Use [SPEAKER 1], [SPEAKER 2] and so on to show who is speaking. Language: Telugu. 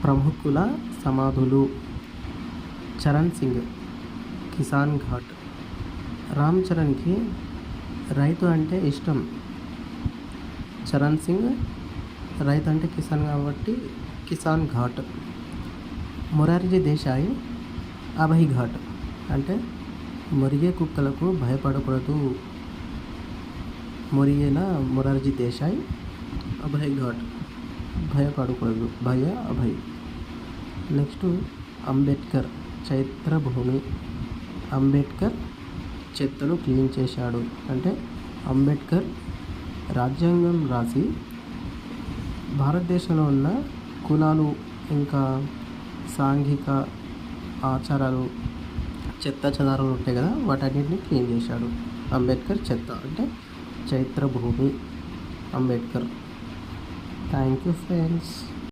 [SPEAKER 1] ప్రముఖుల సమాధులు. చరణ్ సింగ్, కిసాన్ ఘాట్. రామ్ చరణ్కి రైతు అంటే ఇష్టం. చరణ్ సింగ్ రైతు అంటే కిసాన్ కాబట్టి కిసాన్ ఘాట్. మొరార్జీ దేశాయ్ అభయ్ ఘాట్ అంటే మొరిగే కుక్కలకు భయపడకూడదు. మొరార్జీ దేశాయ్ అభయ్ ఘాట్, భయపడకూడదు, అభయ్. నెక్స్ట్ అంబేద్కర్ చైత్రభూమి. అంబేద్కర్ చెత్తను క్లీన్ చేశాడు అంటే అంబేద్కర్ రాజ్యాంగం రాసి భారతదేశంలో ఉన్న కులాలు ఇంకా సాంఘిక ఆచారాలు చెత్త చెదారాలు ఉంటాయి కదా, వాటన్నిటిని క్లీన్ చేశాడు. అంబేద్కర్ చెత్త అంటే Chaitrabhoomi Ambedkar. Thank you friends.